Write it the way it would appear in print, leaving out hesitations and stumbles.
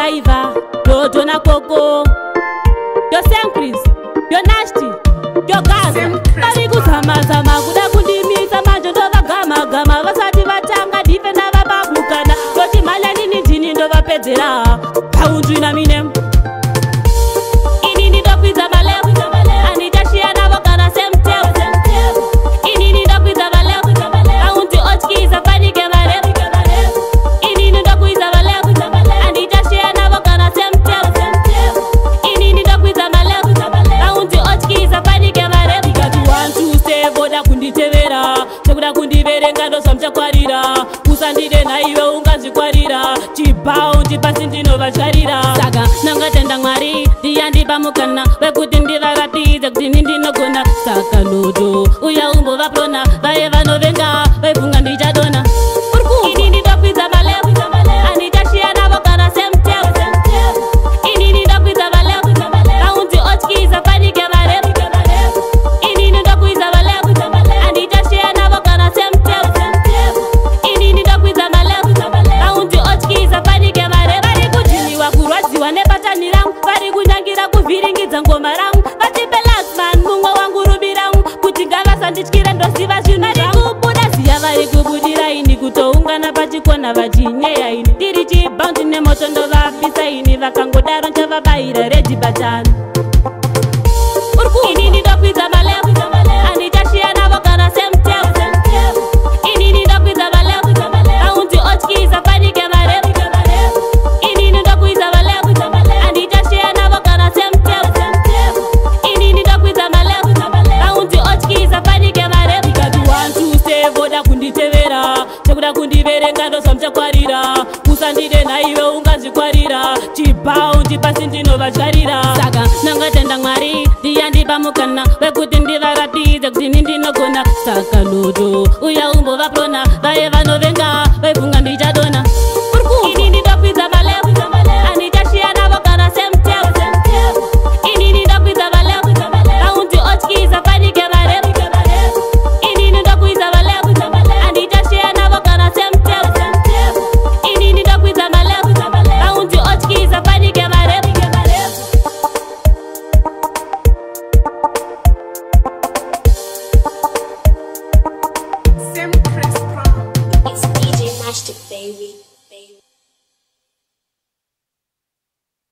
Driver, Dodo na Coco, yo SamCris, yo Nash, yo Gas, Tariku Sama, Kuda Kundimi, Samajo Dova Gama, Vasati Vatanga, Defenda Babukana, Roti Malani Nini Dova Pedera, Paundrina Minem. Inini Dopita Vale, Anita Shiana Vokana Semtel, Inini Dopita Vale, Auntie Ochki is a funny camera. Inini Dopita Vale, Anita Shiana Vokana Semtel, Inini Dopita Vale, Auntie Ochki is a funny camera. Because you want to stay, Voda Kundi Tevera, Toga Kundi Verengado, some Chaquarida, Pusandide Naiva, Ungazi Quarida, Chipao, Chipasintino Vacharida, Saga, Nanga Tendangari, Diandi Bamukana, Bakutindi Varati, the Tinindi Nogona, Saka Nodo, Uya Umbo Vaprona, Vaeva Novenga, Vapungandi Jadona. Inini Dopita Vale, Anita Shiana Vokana Semtel, Inini Dopita Vale, Auntie Ochki is a funny camera. Inini Dopita Vale, Anita Shiana Vokana Semtel, Inini Dopita Vale, Auntie Ochki is a funny camera. Vari kutini wakurwazi wanepata nirangu, vari kunyangira kuviringidza ngoma rangu, vatipelax man mumwe wangu rubi rangu, kuti ngavasandityira ndosiva zvinhu rangu. Kubuda ziya vari kubudira ini kutoungana pachikona vachinyeya ini tiri chibaundi nemoto ndovapisa ini vakangodaro nchavavaira redi batani. Inini ndopidza Vale, Anita Shiana Vokana Semtel, Inini ndopidza Vale, Auntie Ochki is a funny camera. Inini ndopidza Vale, Anita Shiana Vokana Semtel, Inini ndopidza Vale, Auntie Ochki is a funny camera. Because you want to stay, Voda Kundi Tevera, Toga Kundi Verengado, some Chaquarida, Pusandide Naiva, Ungazi Quarida, Chipao, Chipasintino Vacharida, Saga, Nanga Tendangari, Diandi Bamukana, Bakutindi Varati, the Tinindi Nogona, Saka Nodo, Uya Umbo Vaprona, Vaeva Nove.